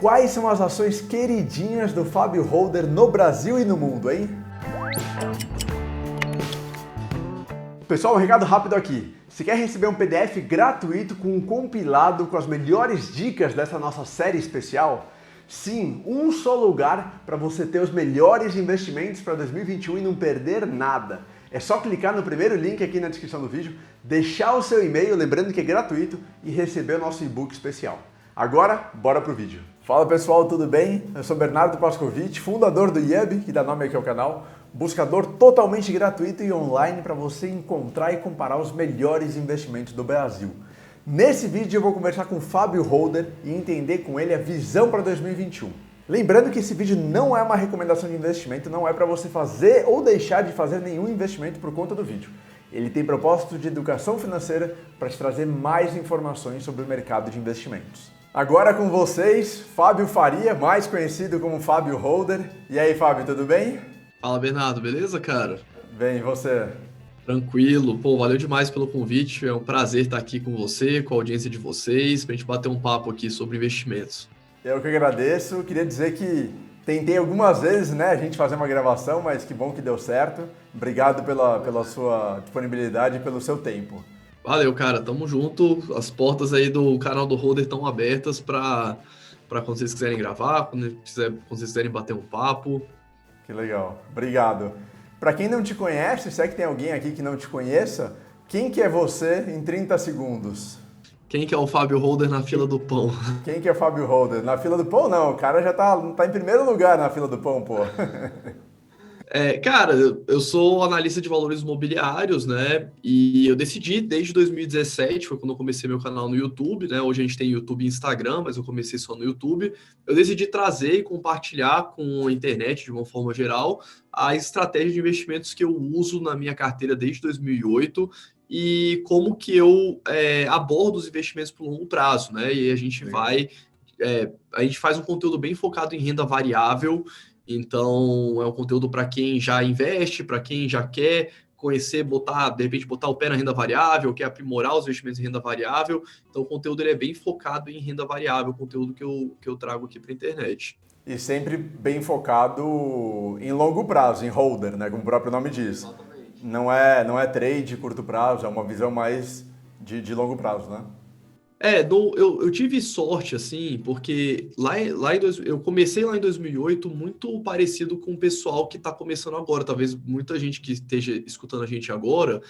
quais são as ações queridinhas do Fábio Holder no Brasil e no mundo, hein? Pessoal, um recado rápido aqui. Se quer receber um PDF gratuito com um compilado com as melhores dicas dessa nossa série especial? Sim, um só lugar para você ter os melhores investimentos para 2021 e não perder nada. É só clicar no primeiro link aqui na descrição do vídeo, deixar o seu e-mail, lembrando que é gratuito, e receber o nosso e-book especial. Agora, bora pro vídeo. Fala pessoal, tudo bem? Eu sou Bernardo Pascovitch, fundador do Yub, que dá nome aqui ao canal, buscador totalmente gratuito e online para você encontrar e comparar os melhores investimentos do Brasil. Nesse vídeo eu vou conversar com o Fábio Holder e entender com ele a visão para 2021. Lembrando que esse vídeo não é uma recomendação de investimento, não é para você fazer ou deixar de fazer nenhum investimento por conta do vídeo. Ele tem propósito de educação financeira para te trazer mais informações sobre o mercado de investimentos. Agora com vocês, Fábio Faria, mais conhecido como Fábio Holder. E aí, Fábio, tudo bem? Fala, Bernardo, beleza, cara? Bem, e você? Tranquilo. Pô, valeu demais pelo convite. É um prazer estar aqui com você, com a audiência de vocês, pra gente bater um papo aqui sobre investimentos. Eu que agradeço. Queria dizer que tentei algumas vezes, né, a gente fazer uma gravação, mas que bom que deu certo. Obrigado pela sua disponibilidade e pelo seu tempo. Valeu, cara. Tamo junto. As portas aí do canal do Holder estão abertas para quando vocês quiserem gravar, quando vocês quiserem bater um papo. Que legal. Obrigado. Para quem não te conhece, se é que tem alguém aqui que não te conheça, quem que é você em 30 segundos? Quem que é o Fábio Holder na fila do pão? Quem que é o Fábio Holder? Na fila do pão, não. O cara já tá em primeiro lugar na fila do pão, pô. Cara, eu sou analista de valores imobiliários, né? E eu decidi desde 2017, foi quando eu comecei meu canal no YouTube, né? Hoje a gente tem YouTube e Instagram, mas eu comecei só no YouTube. Eu decidi trazer e compartilhar com a internet, de uma forma geral, a estratégia de investimentos que eu uso na minha carteira desde 2008 e como que eu abordo os investimentos por longo prazo, né? E a gente a gente faz um conteúdo bem focado em renda variável. Então, é um conteúdo para quem já investe, para quem já quer conhecer, de repente botar o pé na renda variável, quer aprimorar os investimentos em renda variável. Então, o conteúdo ele é bem focado em renda variável, o conteúdo que eu trago aqui para a internet. E sempre bem focado em longo prazo, em holder, né? Como o próprio nome diz. Exatamente. Não é trade curto prazo, é uma visão mais de longo prazo, né? Eu tive sorte, assim, porque eu comecei lá em 2008 muito parecido com o pessoal que está começando agora. Talvez muita gente que esteja escutando a gente agora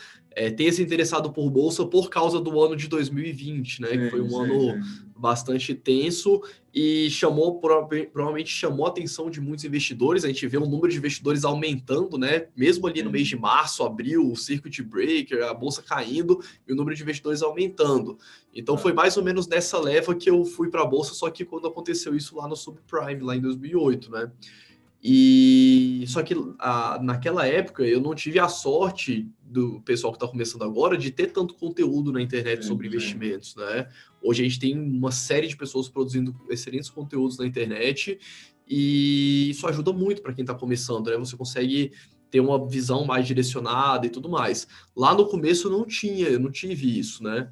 tenha se interessado por Bolsa por causa do ano de 2020, né? Que foi um ano bastante tenso e provavelmente chamou a atenção de muitos investidores. A gente vê o número de investidores aumentando, né? Mesmo ali no mês de março, abril, o circuit breaker, a Bolsa caindo e o número de investidores aumentando. Então foi mais ou menos nessa leva que eu fui para a Bolsa, só que quando aconteceu isso lá no subprime, lá em 2008, né? E só que naquela época eu não tive a sorte do pessoal que está começando agora de ter tanto conteúdo na internet sobre investimentos, né? Hoje a gente tem uma série de pessoas produzindo excelentes conteúdos na internet e isso ajuda muito para quem está começando, né? Você consegue ter uma visão mais direcionada e tudo mais. Lá no começo eu não tive isso, né?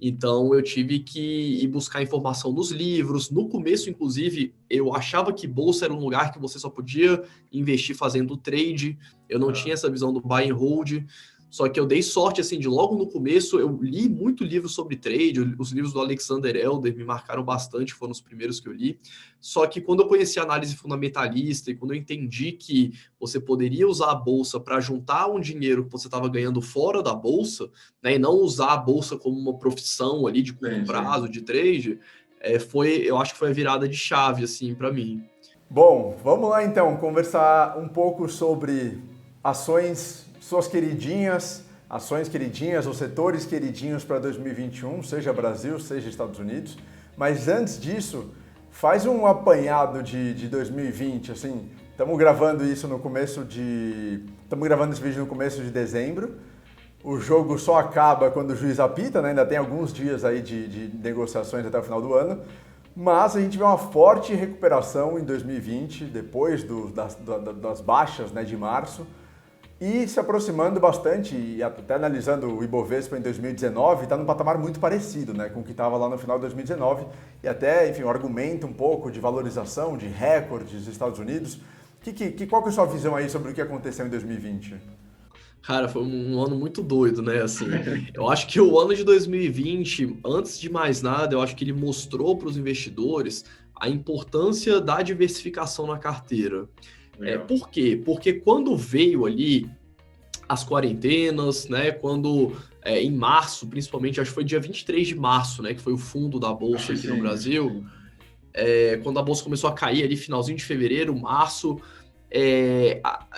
Então, eu tive que ir buscar informação nos livros. No começo, inclusive, eu achava que bolsa era um lugar que você só podia investir fazendo trade. Eu não tinha essa visão do buy and hold. Só que eu dei sorte, assim, de logo no começo, eu li muito livro sobre trade. Os livros do Alexander Elder me marcaram bastante, foram os primeiros que eu li. Só que quando eu conheci a análise fundamentalista e quando eu entendi que você poderia usar a bolsa para juntar um dinheiro que você estava ganhando fora da bolsa, né, e não usar a bolsa como uma profissão ali de curto prazo, de trade, eu acho que foi a virada de chave, assim, para mim. Bom, vamos lá então conversar um pouco sobre ações, suas queridinhas, ações queridinhas ou setores queridinhos para 2021, seja Brasil, seja Estados Unidos. Mas antes disso, faz um apanhado de 2020, assim, estamos gravando esse vídeo no começo de dezembro. O jogo só acaba quando o juiz apita, né? Ainda tem alguns dias aí de negociações até o final do ano. Mas a gente vê uma forte recuperação em 2020, depois das baixas, né, de março. E se aproximando bastante, e até analisando o Ibovespa em 2019, está num patamar muito parecido, né, com o que estava lá no final de 2019, e até, enfim, o argumento um pouco de valorização, de recordes dos Estados Unidos. Qual que é a sua visão aí sobre o que aconteceu em 2020? Cara, foi um ano muito doido, né? Assim, eu acho que o ano de 2020, antes de mais nada, eu acho que ele mostrou para os investidores a importância da diversificação na carteira. Legal. Por quê? Porque quando veio ali as quarentenas, né? Quando em março, principalmente, acho que foi dia 23 de março, né? Que foi o fundo da Bolsa aqui no Brasil. Quando a Bolsa começou a cair ali, finalzinho de fevereiro, março,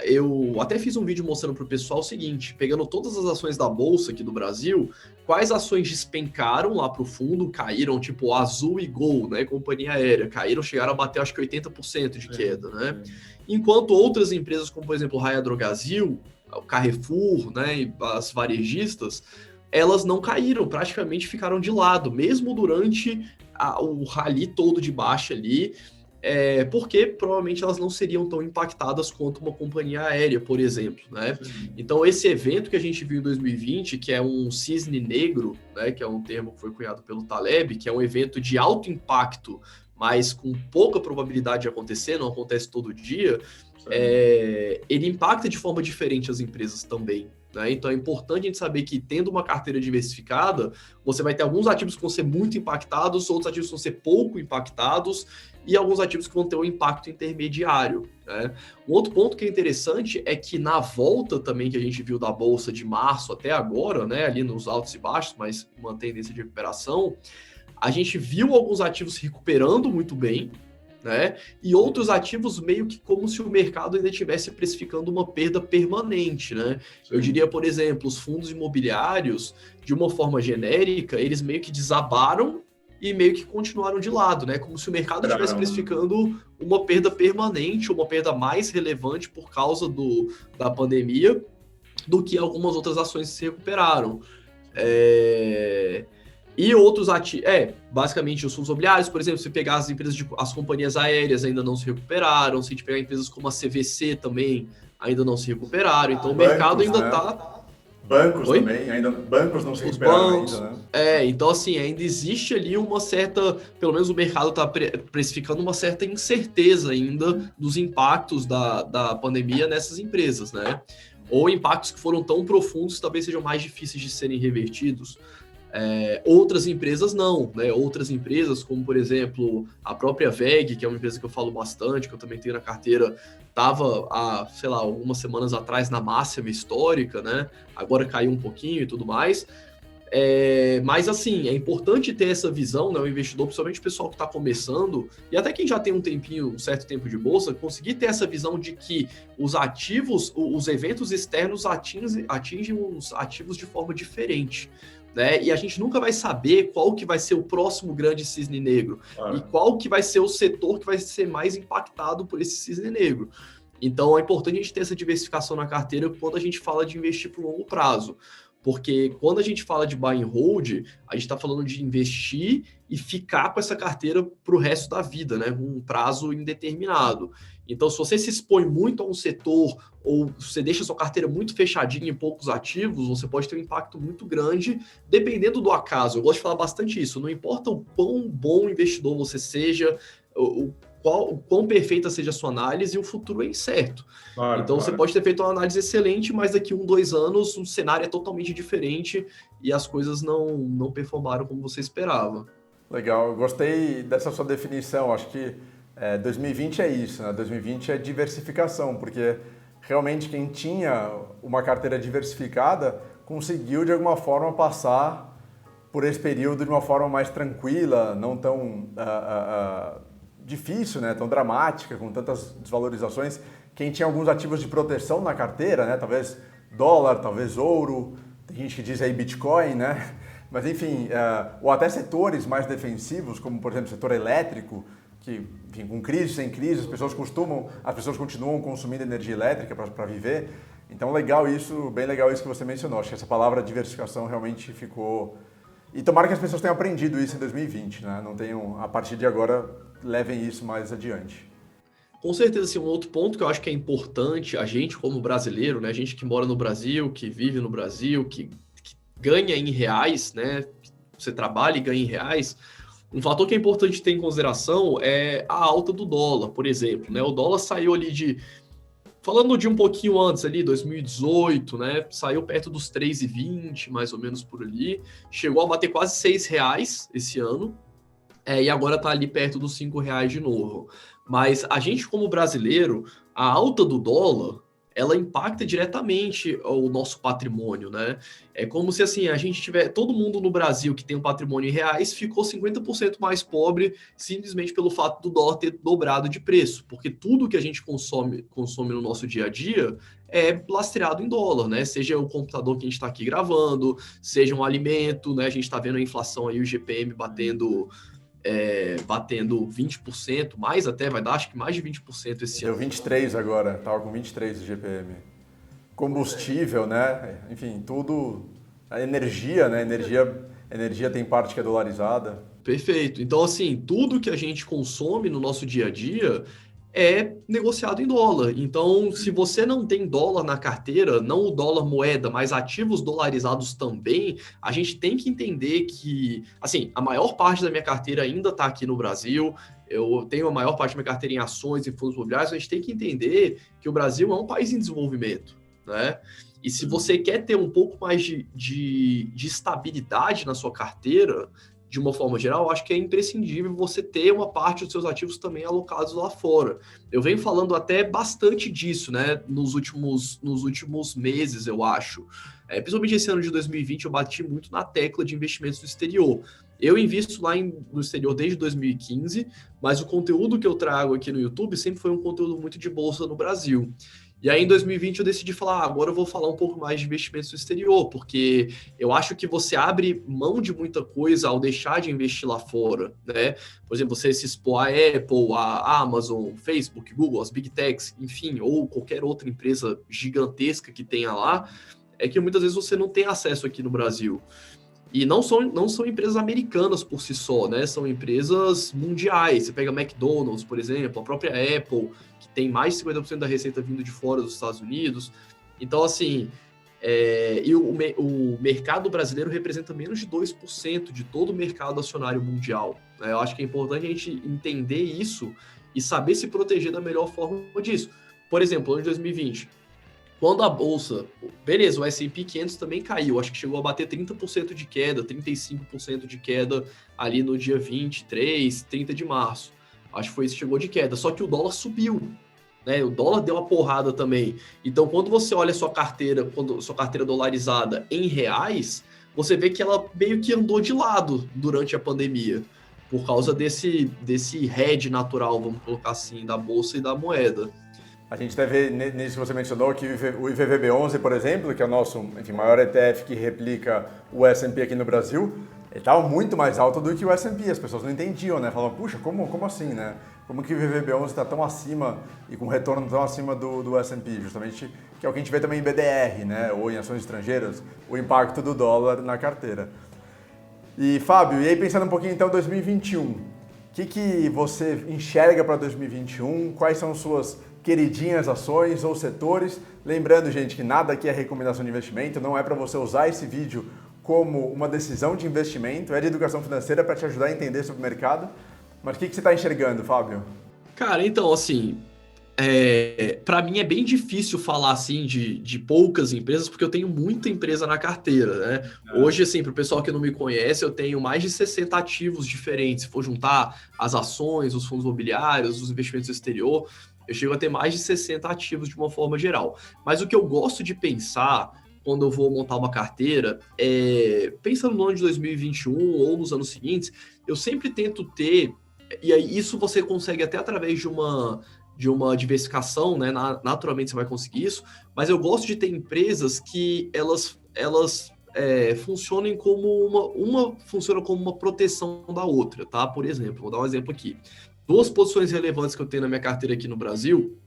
eu até fiz um vídeo mostrando para o pessoal o seguinte, pegando todas as ações da Bolsa aqui do Brasil, quais ações despencaram lá para o fundo, caíram, tipo Azul e Gol, né? Companhia aérea, caíram, chegaram a bater acho que 80% de queda, né? Enquanto outras empresas, como por exemplo o Raia Drogasil, o Carrefour, né, e as varejistas, elas não caíram, praticamente ficaram de lado, mesmo durante o rally todo de baixa ali, porque provavelmente elas não seriam tão impactadas quanto uma companhia aérea, por exemplo, né? Então esse evento que a gente viu em 2020, que é um cisne negro, né, que é um termo que foi cunhado pelo Taleb, que é um evento de alto impacto, mas com pouca probabilidade de acontecer, não acontece todo dia, ele impacta de forma diferente as empresas também. Né? Então é importante a gente saber que, tendo uma carteira diversificada, você vai ter alguns ativos que vão ser muito impactados, outros ativos que vão ser pouco impactados, e alguns ativos que vão ter um impacto intermediário. Né? Um outro ponto que é interessante é que na volta também que a gente viu da Bolsa de março até agora, né, ali nos altos e baixos, mas uma tendência de recuperação, a gente viu alguns ativos se recuperando muito bem, né? E outros ativos meio que como se o mercado ainda estivesse precificando uma perda permanente, né? Eu diria, por exemplo, os fundos imobiliários, de uma forma genérica, eles meio que desabaram e meio que continuaram de lado, né? Como se o mercado estivesse precificando uma perda permanente, uma perda mais relevante por causa da pandemia, do que algumas outras ações que se recuperaram. E outros ativos, basicamente os fundos imobiliários, por exemplo, se pegar as empresas, as companhias aéreas ainda não se recuperaram, se a gente pegar empresas como a CVC também ainda não se recuperaram, então o mercado ainda está... Bancos também, bancos não se recuperaram ainda, né? Então assim, ainda existe ali uma certa, pelo menos o mercado está precificando uma certa incerteza ainda dos impactos da pandemia nessas empresas, né? Ou impactos que foram tão profundos que talvez sejam mais difíceis de serem revertidos. Outras empresas não, né? Outras empresas, como por exemplo a própria VEG, que é uma empresa que eu falo bastante, que eu também tenho na carteira, estava há, sei lá, algumas semanas atrás na máxima histórica, né? Agora caiu um pouquinho e tudo mais. Mas assim, é importante ter essa visão, né? O investidor, principalmente o pessoal que está começando, e até quem já tem um certo tempo de bolsa, conseguir ter essa visão de que os ativos, os eventos externos atingem os ativos de forma diferente. Né? E a gente nunca vai saber qual que vai ser o próximo grande cisne negro e qual que vai ser o setor que vai ser mais impactado por esse cisne negro. Então é importante a gente ter essa diversificação na carteira quando a gente fala de investir para o longo prazo. Porque quando a gente fala de buy and hold, a gente está falando de investir e ficar com essa carteira para o resto da vida, né? Um prazo indeterminado. Então, se você se expõe muito a um setor ou você deixa sua carteira muito fechadinha em poucos ativos, você pode ter um impacto muito grande, dependendo do acaso. Eu gosto de falar bastante isso. Não importa o quão bom investidor você seja, o quão perfeita seja a sua análise, o futuro é incerto. Então, você pode ter feito uma análise excelente, mas daqui 2 anos o cenário é totalmente diferente e as coisas não performaram como você esperava. Legal, eu gostei dessa sua definição. Acho que 2020 é isso, né? 2020 é diversificação, porque realmente quem tinha uma carteira diversificada conseguiu de alguma forma passar por esse período de uma forma mais tranquila, não tão difícil, né? Tão dramática, com tantas desvalorizações. Quem tinha alguns ativos de proteção na carteira, né? Talvez dólar, talvez ouro, tem gente que diz aí Bitcoin, né? Mas enfim, ou até setores mais defensivos, como por exemplo o setor elétrico, que, enfim, com crise, sem crise, as pessoas continuam consumindo energia elétrica para viver. Então, bem legal isso que você mencionou. Acho que essa palavra diversificação realmente ficou... E tomara que as pessoas tenham aprendido isso em 2020, né? Não tenham, a partir de agora, levem isso mais adiante. Com certeza, assim, um outro ponto que eu acho que é importante, a gente como brasileiro, né, a gente que mora no Brasil, que vive no Brasil, que ganha em reais, né, você trabalha e ganha em reais, um fator que é importante ter em consideração é a alta do dólar, por exemplo, né, o dólar saiu ali falando de um pouquinho antes ali, 2018, né, saiu perto dos 3,20, mais ou menos por ali, chegou a bater quase R$ 6 esse ano, e agora está ali perto dos R$ 5 de novo. Mas a gente, como brasileiro, a alta do dólar, ela impacta diretamente o nosso patrimônio, né? É como se assim, a gente tiver. Todo mundo no Brasil que tem um patrimônio em reais ficou 50% mais pobre simplesmente pelo fato do dólar ter dobrado de preço. Porque tudo que a gente consome no nosso dia a dia é lastreado em dólar, né? Seja o computador que a gente está aqui gravando, seja um alimento, né? A gente está vendo a inflação aí, o IGPM batendo 20%, mais até, vai dar acho que mais de 20% esse Deu ano. 23 agora, tava com 23 de GPM. Combustível, né? Enfim, tudo. A energia, né? Energia tem parte que é dolarizada. Perfeito. Então, assim, tudo que a gente consome no nosso dia a dia é negociado em dólar. Então, se você não tem dólar na carteira, não o dólar moeda, mas ativos dolarizados também, a gente tem que entender que, assim, a maior parte da minha carteira ainda está aqui no Brasil. Eu tenho a maior parte da minha carteira em ações e fundos imobiliários. A gente tem que entender que o Brasil é um país em desenvolvimento, né? E se você quer ter um pouco mais de estabilidade na sua carteira, de uma forma geral, acho que é imprescindível você ter uma parte dos seus ativos também alocados lá fora. Eu venho falando até bastante disso, né, nos últimos meses, eu acho. Principalmente esse ano de 2020, eu bati muito na tecla de investimentos no exterior. Eu invisto lá no exterior desde 2015, mas o conteúdo que eu trago aqui no YouTube sempre foi um conteúdo muito de bolsa no Brasil. E aí, em 2020, eu decidi falar, agora eu vou falar um pouco mais de investimentos no exterior, porque eu acho que você abre mão de muita coisa ao deixar de investir lá fora, né? Por exemplo, você se expor a Apple, a Amazon, Facebook, Google, as Big Techs, enfim, ou qualquer outra empresa gigantesca que tenha lá, é que muitas vezes você não tem acesso aqui no Brasil. E não são empresas americanas por si só, né? São empresas mundiais. Você pega a McDonald's, por exemplo, a própria Apple, que tem mais de 50% da receita vindo de fora dos Estados Unidos. Então, assim, o mercado brasileiro representa menos de 2% de todo o mercado acionário mundial, né? Eu acho que é importante a gente entender isso e saber se proteger da melhor forma disso. Por exemplo, ano de 2020, quando a bolsa, beleza, o S&P 500 também caiu, acho que chegou a bater 30% de queda, 35% de queda ali no dia 23, 30 de março. Acho que foi isso que chegou de queda, só que o dólar subiu, né? O dólar deu uma porrada também. Então, quando você olha a sua carteira dolarizada em reais, você vê que ela meio que andou de lado durante a pandemia, por causa desse hedge natural, vamos colocar assim, da bolsa e da moeda. A gente deve ver nisso que você mencionou que o IVVB11, por exemplo, que é o nosso maior ETF que replica o S&P aqui no Brasil, ele estava muito mais alto do que o S&P. As pessoas não entendiam, né? Falavam, puxa, como assim, né? Como que o IVVB11 está tão acima e com retorno tão acima do S&P? Justamente que é o que a gente vê também em BDR, né? Ou em ações estrangeiras, o impacto do dólar na carteira. E Fábio, e aí pensando um pouquinho então 2021, o que você enxerga para 2021? Quais são suas queridinhas ações ou setores? Lembrando, gente, que nada aqui é recomendação de investimento, não é para você usar esse vídeo como uma decisão de investimento, é de educação financeira para te ajudar a entender sobre o mercado. Mas o que você está enxergando, Fábio? Cara, então, assim, para mim é bem difícil falar assim de poucas empresas, porque eu tenho muita empresa na carteira, né? Hoje, assim, para o pessoal que não me conhece, eu tenho mais de 60 ativos diferentes. Se for juntar as ações, os fundos imobiliários, os investimentos no exterior, eu chego a ter mais de 60 ativos de uma forma geral. Mas o que eu gosto de pensar quando eu vou montar uma carteira, pensando no ano de 2021 ou nos anos seguintes, eu sempre tento ter, e aí isso você consegue até através de uma diversificação, né? Naturalmente você vai conseguir isso, mas eu gosto de ter empresas que elas funcionem como uma funciona como uma proteção da outra, tá? Por exemplo, vou dar um exemplo aqui. Duas posições relevantes que eu tenho na minha carteira aqui no Brasil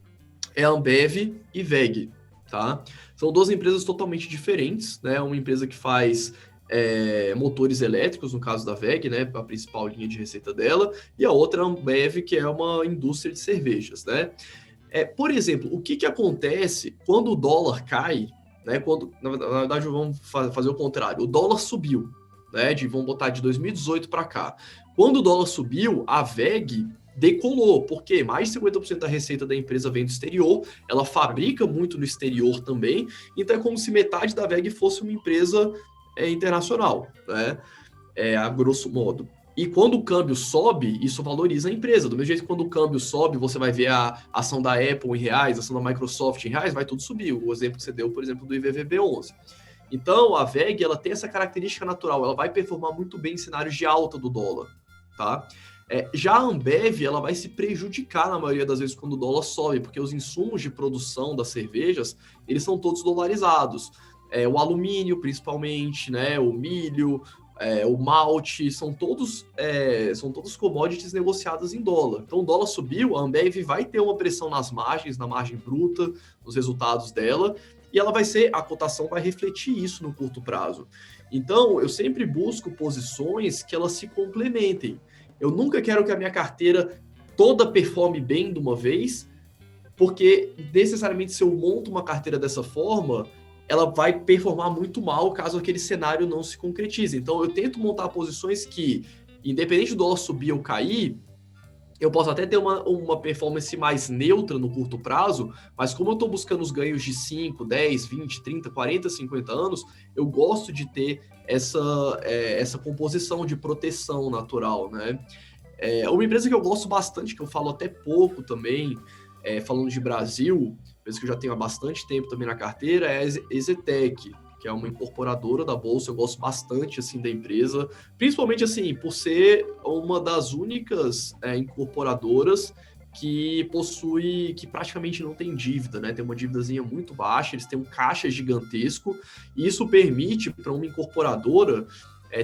é a Ambev e WEG, tá? São duas empresas totalmente diferentes, né? Uma empresa que faz motores elétricos, no caso da WEG, né, a principal linha de receita dela, e a outra, a Ambev, que é uma indústria de cervejas, né? Por exemplo, o que acontece quando o dólar cai, né? Quando, na verdade, vamos fazer o contrário. O dólar subiu, né? Vamos botar de 2018 para cá. Quando o dólar subiu, a WEG decolou, porque mais de 50% da receita da empresa vem do exterior, ela fabrica muito no exterior também, então é como se metade da WEG fosse uma empresa internacional, né? A grosso modo. E quando o câmbio sobe, isso valoriza a empresa. Do mesmo jeito que quando o câmbio sobe, você vai ver a ação da Apple em reais, a ação da Microsoft em reais, vai tudo subir. O exemplo que você deu, por exemplo, do IVVB11. Então, a WEG, ela tem essa característica natural, ela vai performar muito bem em cenários de alta do dólar, tá? Já a Ambev, ela vai se prejudicar na maioria das vezes quando o dólar sobe, porque os insumos de produção das cervejas, eles são todos dolarizados. O alumínio, principalmente, né? O milho, o malte, são todos commodities negociadas em dólar. Então, o dólar subiu, a Ambev vai ter uma pressão nas margens, na margem bruta, nos resultados dela, e a cotação vai refletir isso no curto prazo. Então, eu sempre busco posições que elas se complementem. Eu nunca quero que a minha carteira toda performe bem de uma vez, porque necessariamente se eu monto uma carteira dessa forma, ela vai performar muito mal caso aquele cenário não se concretize. Então, eu tento montar posições que, independente do dólar subir ou cair, eu posso até ter uma performance mais neutra no curto prazo, mas como eu estou buscando os ganhos de 5, 10, 20, 30, 40, 50 anos, eu gosto de ter essa composição de proteção natural, né? Uma empresa que eu gosto bastante, que eu falo até pouco também, falando de Brasil, empresa que eu já tenho há bastante tempo também na carteira, é a Ezetec, que é uma incorporadora da Bolsa. Eu gosto bastante, assim, da empresa, principalmente, assim, por ser uma das únicas incorporadoras que praticamente não tem dívida, né? Tem uma dívidazinha muito baixa, eles têm um caixa gigantesco, e isso permite para uma incorporadora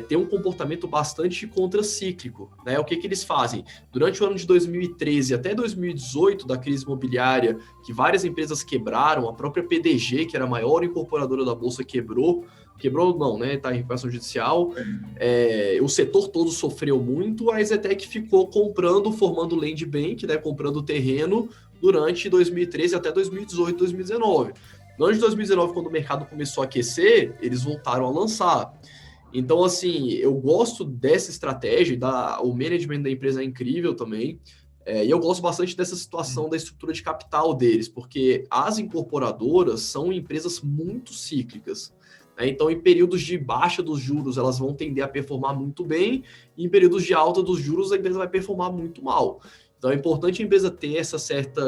ter um comportamento bastante contracíclico, né? O que eles fazem? Durante o ano de 2013 até 2018, da crise imobiliária, que várias empresas quebraram, a própria PDG, que era a maior incorporadora da Bolsa, quebrou não, né? Está em recuperação judicial. O setor todo sofreu muito, a Ezetec ficou formando land bank, né? Comprando terreno durante 2013 até 2018, 2019. No ano de 2019, quando o mercado começou a aquecer, eles voltaram a lançar. Então, assim, eu gosto dessa estratégia, o management da empresa é incrível também, e eu gosto bastante dessa situação da estrutura de capital deles, porque as incorporadoras são empresas muito cíclicas, né? Então, em períodos de baixa dos juros, elas vão tender a performar muito bem, e em períodos de alta dos juros, a empresa vai performar muito mal. Então, é importante a empresa ter essa certa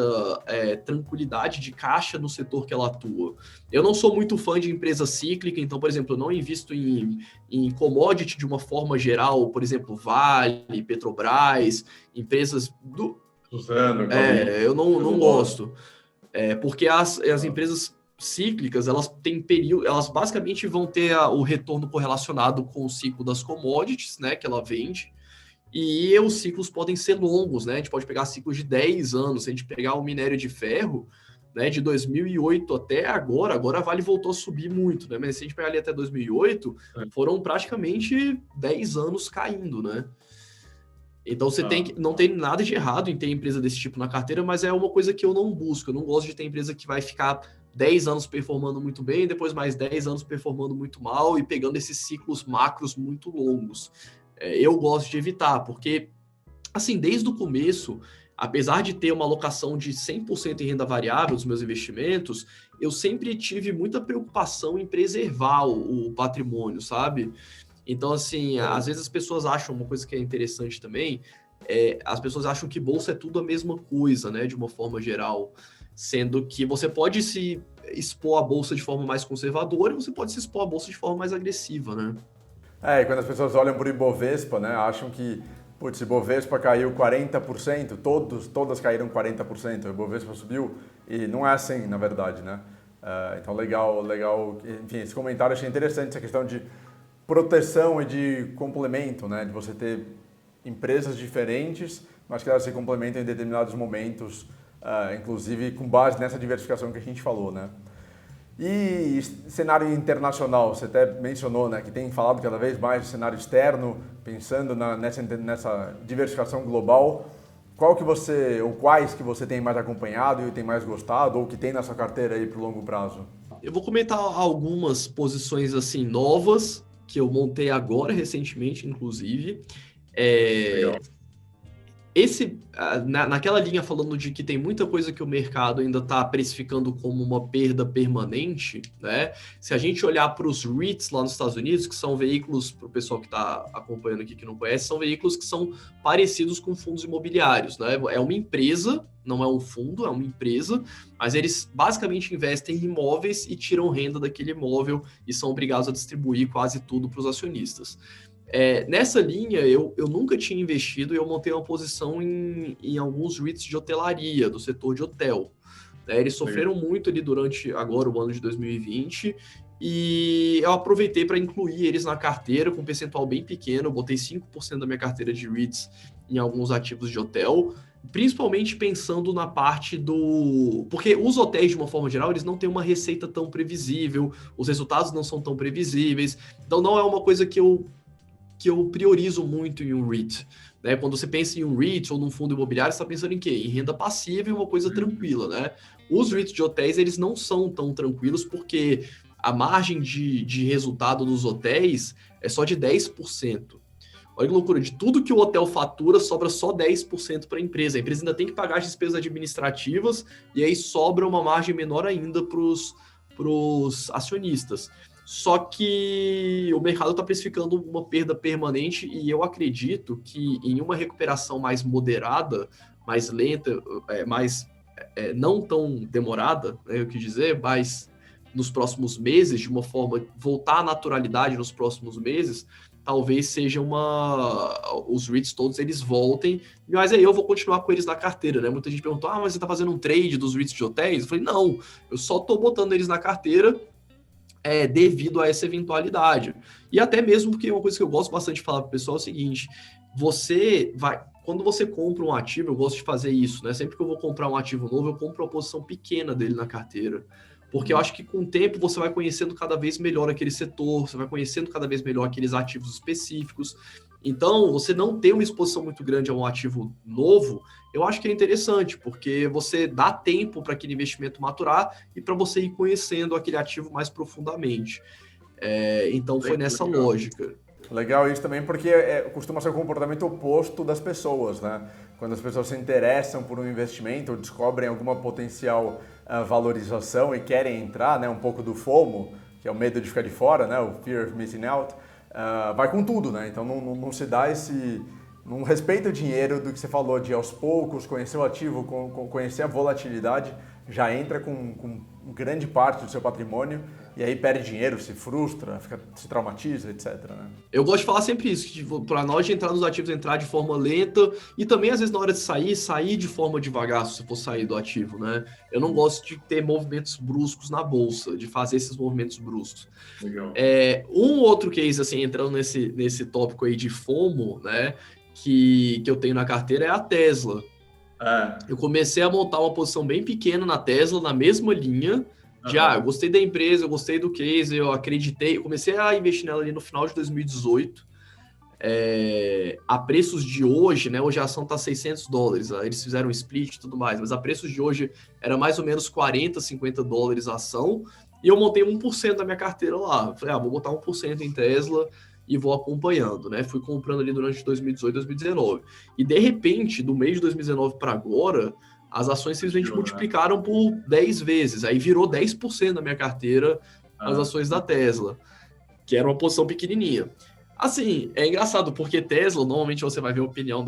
tranquilidade de caixa no setor que ela atua. Eu não sou muito fã de empresa cíclica, então, por exemplo, eu não invisto em commodity de uma forma geral, por exemplo, Vale, Petrobras, empresas do... Suzano, eu não gosto. Porque as empresas cíclicas, elas têm período, elas basicamente vão ter o retorno correlacionado com o ciclo das commodities, né, que ela vende. E os ciclos podem ser longos, né? A gente pode pegar ciclos de 10 anos. Se a gente pegar o minério de ferro, né, de 2008 até agora a Vale voltou a subir muito, né? Mas se a gente pegar ali até 2008, foram praticamente 10 anos caindo, né? Então você não tem nada de errado em ter empresa desse tipo na carteira, mas é uma coisa que eu não busco. Eu não gosto de ter empresa que vai ficar 10 anos performando muito bem, depois mais 10 anos performando muito mal e pegando esses ciclos macros muito longos. Eu gosto de evitar, porque, assim, desde o começo, apesar de ter uma alocação de 100% em renda variável dos meus investimentos, eu sempre tive muita preocupação em preservar o patrimônio, sabe? Então, assim, às vezes as pessoas acham, uma coisa que é interessante também, as pessoas acham que bolsa é tudo a mesma coisa, né, de uma forma geral, sendo que você pode se expor à bolsa de forma mais conservadora e você pode se expor à bolsa de forma mais agressiva, né? E quando as pessoas olham para o Ibovespa, né, acham que, putz, Ibovespa caiu 40%, todas caíram 40%, o Ibovespa subiu, e não é assim, na verdade, né? Então, legal, enfim, esse comentário eu achei interessante, essa questão de proteção e de complemento, né, de você ter empresas diferentes, mas que elas se complementam em determinados momentos, inclusive com base nessa diversificação que a gente falou, né? E cenário internacional, você até mencionou, né, que tem falado cada vez mais de cenário externo, pensando nessa diversificação global. Qual que você, ou quais que você tem mais acompanhado e tem mais gostado, ou que tem na sua carteira aí para o longo prazo? Eu vou comentar algumas posições assim novas que eu montei agora recentemente, inclusive. Legal. Naquela linha falando de que tem muita coisa que o mercado ainda está precificando como uma perda permanente, né? Se a gente olhar para os REITs lá nos Estados Unidos, que são veículos, para o pessoal que está acompanhando aqui que não conhece, são veículos que são parecidos com fundos imobiliários, né? É uma empresa, não é um fundo, é uma empresa, mas eles basicamente investem em imóveis e tiram renda daquele imóvel e são obrigados a distribuir quase tudo para os acionistas. Nessa linha, eu nunca tinha investido e eu montei uma posição em alguns REITs de hotelaria, do setor de hotel. Eles sofreram muito ali durante agora o ano de 2020 e eu aproveitei para incluir eles na carteira com um percentual bem pequeno. Eu botei 5% da minha carteira de REITs em alguns ativos de hotel, principalmente pensando na parte porque os hotéis, de uma forma geral, eles não têm uma receita tão previsível, os resultados não são tão previsíveis, então não é uma coisa que eu priorizo muito em um REIT. Né? Quando você pensa em um REIT ou num fundo imobiliário, você está pensando em quê? Em renda passiva e uma coisa tranquila. Né? Os REITs de hotéis, eles não são tão tranquilos porque a margem de resultado dos hotéis é só de 10%. Olha que loucura, de tudo que o hotel fatura, sobra só 10% para a empresa. A empresa ainda tem que pagar as despesas administrativas e aí sobra uma margem menor ainda para os acionistas. Só que o mercado está precificando uma perda permanente e eu acredito que em uma recuperação mais moderada, mais lenta, não tão demorada, eu quis dizer, mas nos próximos meses, de uma forma, voltar à naturalidade nos próximos meses, talvez seja os REITs todos, eles voltem, mas aí eu vou continuar com eles na carteira, né? Muita gente perguntou, mas você está fazendo um trade dos REITs de hotéis? Eu falei, não, eu só estou botando eles na carteira devido a essa eventualidade. E até mesmo porque uma coisa que eu gosto bastante de falar para o pessoal é o seguinte, quando você compra um ativo, eu gosto de fazer isso, né? Sempre que eu vou comprar um ativo novo, eu compro uma posição pequena dele na carteira. Porque eu acho que com o tempo você vai conhecendo cada vez melhor aquele setor, você vai conhecendo cada vez melhor aqueles ativos específicos. Então, você não ter uma exposição muito grande a um ativo novo, eu acho que é interessante, porque você dá tempo para aquele investimento maturar e para você ir conhecendo aquele ativo mais profundamente. Então, foi nessa lógica. Legal isso também, porque costuma ser o comportamento oposto das pessoas, né? Quando as pessoas se interessam por um investimento ou descobrem alguma potencial valorização e querem entrar, né? Um pouco do FOMO, que é o medo de ficar de fora, né? O Fear of Missing Out, vai com tudo, né? Então não se dá não respeita o dinheiro do que você falou, de aos poucos conhecer o ativo, conhecer a volatilidade, já entra com grande parte do seu patrimônio e aí perde dinheiro, se frustra, se traumatiza, etc. Né? Eu gosto de falar sempre isso, que para nós de entrar nos ativos, entrar de forma lenta e também às vezes na hora de sair de forma devagar, se for sair do ativo, né? Eu não gosto de ter movimentos bruscos na bolsa, de fazer esses movimentos bruscos. Legal. Um outro case, assim, entrando nesse tópico aí de FOMO, né, que eu tenho na carteira é a Tesla. Eu comecei a montar uma posição bem pequena na Tesla, na mesma linha, eu gostei da empresa, eu gostei do case, eu acreditei, eu comecei a investir nela ali no final de 2018, a preços de hoje, né, hoje a ação tá $600, eles fizeram um split e tudo mais, mas a preços de hoje era mais ou menos $40, $50 a ação, e eu montei 1% da minha carteira lá, falei, vou botar 1% em Tesla e vou acompanhando, né, fui comprando ali durante 2018, 2019, e de repente, do mês de 2019 para agora, as ações simplesmente multiplicaram por 10 vezes. Aí virou 10% da minha carteira as ações da Tesla, que era uma posição pequenininha. Assim, é engraçado, porque Tesla, normalmente você vai ver a opinião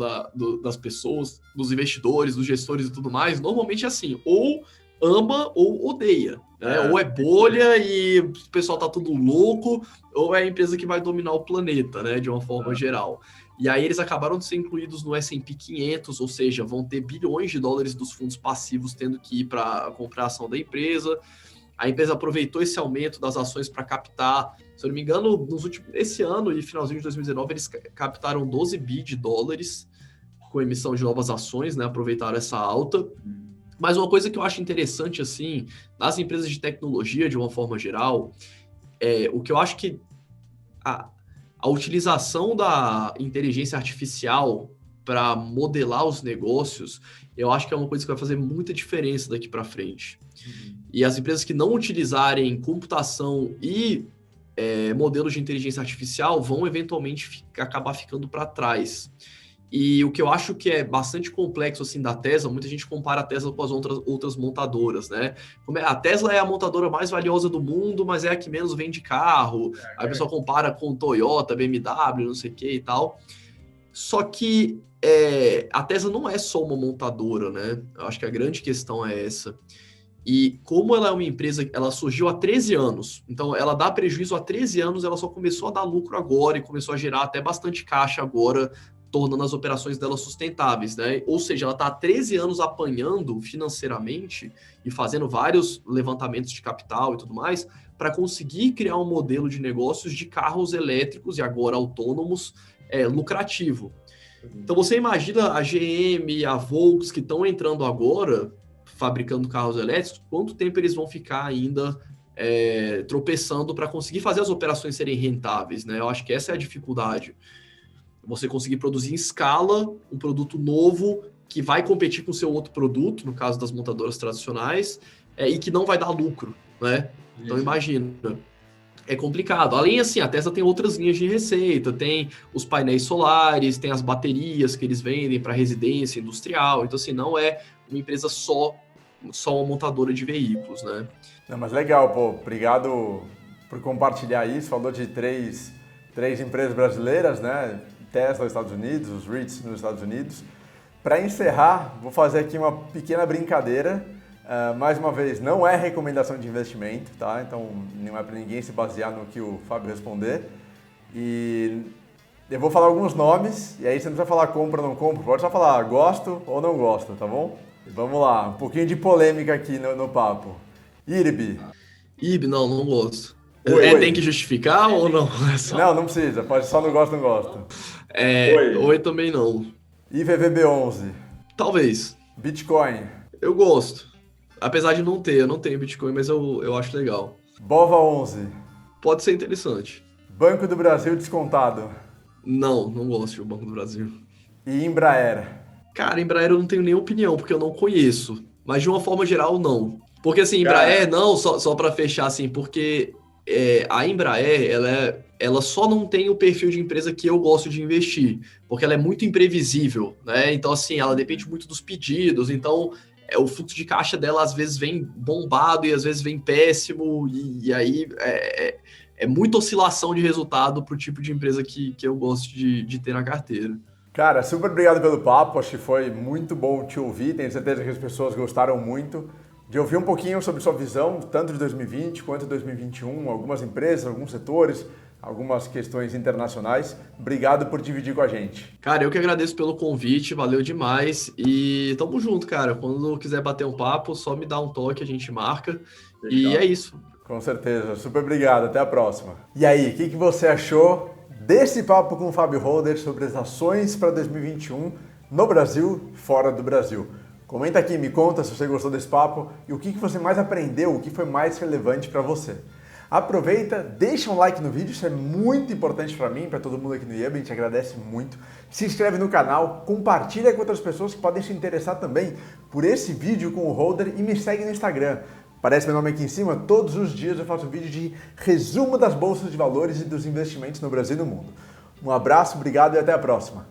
das pessoas, dos investidores, dos gestores e tudo mais, normalmente é assim, ou ama ou odeia. Né? Ou é bolha e o pessoal tá tudo louco, ou é a empresa que vai dominar o planeta, né, de uma forma geral. E aí eles acabaram de ser incluídos no S&P 500, ou seja, vão ter bilhões de dólares dos fundos passivos tendo que ir para comprar a ação da empresa. A empresa aproveitou esse aumento das ações para captar, se eu não me engano, esse ano e finalzinho de 2019, eles captaram 12 bi de dólares com emissão de novas ações, né? Aproveitaram essa alta. Mas uma coisa que eu acho interessante, assim, nas empresas de tecnologia, de uma forma geral, o que eu acho que a utilização da inteligência artificial para modelar os negócios, eu acho que é uma coisa que vai fazer muita diferença daqui para frente. E as empresas que não utilizarem computação e modelos de inteligência artificial vão eventualmente acabar ficando para trás. E o que eu acho que é bastante complexo assim da Tesla, muita gente compara a Tesla com as outras montadoras, né? A Tesla é a montadora mais valiosa do mundo, mas é a que menos vende carro. Aí o pessoal compara com Toyota, BMW, não sei o que e tal. Só que a Tesla não é só uma montadora, né? Eu acho que a grande questão é essa. E como ela é uma empresa, ela surgiu há 13 anos, então ela dá prejuízo há 13 anos, ela só começou a dar lucro agora e começou a gerar até bastante caixa agora, tornando as operações dela sustentáveis, né? Ou seja, ela está há 13 anos apanhando financeiramente e fazendo vários levantamentos de capital e tudo mais para conseguir criar um modelo de negócios de carros elétricos e agora autônomos lucrativo. Então você imagina a GM, a Volks que estão entrando agora fabricando carros elétricos, quanto tempo eles vão ficar ainda tropeçando para conseguir fazer as operações serem rentáveis, né? Eu acho que essa é a dificuldade. Você conseguir produzir em escala um produto novo que vai competir com o seu outro produto, no caso das montadoras tradicionais, e que não vai dar lucro, né? Então imagina, é complicado. Além assim, a Tesla tem outras linhas de receita, tem os painéis solares, tem as baterias que eles vendem para residência industrial. Então assim, não é uma empresa só uma montadora de veículos, né? Não, mas legal, pô, obrigado por compartilhar isso. Falou de três empresas brasileiras, né? Tesla nos Estados Unidos, os REITs nos Estados Unidos. Para encerrar, vou fazer aqui uma pequena brincadeira. Mais uma vez, não é recomendação de investimento, tá? Então não é para ninguém se basear no que o Fábio responder. E eu vou falar alguns nomes, e aí você não precisa falar compra ou não compra, pode só falar gosto ou não gosto, tá bom? Vamos lá, um pouquinho de polêmica aqui no papo. IRB. IRB, não gosto. Oi. Tem que justificar ou não? Não precisa, pode só não gosto. Oi também não. IVVB11. Talvez. Bitcoin. Eu gosto. Apesar de não ter, eu não tenho Bitcoin, mas eu acho legal. BOVA11. Pode ser interessante. Banco do Brasil descontado. Não gosto do Banco do Brasil. E Embraer. Cara, Embraer eu não tenho nem opinião, porque eu não conheço. Mas de uma forma geral, não. Porque assim, Embraer, não, só para fechar assim, porque a Embraer, ela só não tem o perfil de empresa que eu gosto de investir, porque ela é muito imprevisível, né? Então assim, ela depende muito dos pedidos, então o fluxo de caixa dela às vezes vem bombado e às vezes vem péssimo, e aí é muita oscilação de resultado para o tipo de empresa que eu gosto de ter na carteira. Cara, super obrigado pelo papo, acho que foi muito bom te ouvir, tenho certeza que as pessoas gostaram muito de ouvir um pouquinho sobre sua visão, tanto de 2020 quanto de 2021, algumas empresas, alguns setores, algumas questões internacionais. Obrigado por dividir com a gente. Cara, eu que agradeço pelo convite, valeu demais e tamo junto, cara. Quando quiser bater um papo, só me dá um toque, a gente marca. Legal. E é isso. Com certeza, super obrigado, até a próxima. E aí, o que você achou desse papo com o Fábio Holder sobre as ações para 2021 no Brasil e fora do Brasil? Comenta aqui, me conta se você gostou desse papo e o que você mais aprendeu, o que foi mais relevante para você. Aproveita, deixa um like no vídeo, isso é muito importante para mim, para todo mundo aqui no IEB, a gente agradece muito. Se inscreve no canal, compartilha com outras pessoas que podem se interessar também por esse vídeo com o Holder e me segue no Instagram. Aparece meu nome aqui em cima, todos os dias eu faço um vídeo de resumo das bolsas de valores e dos investimentos no Brasil e no mundo. Um abraço, obrigado e até a próxima.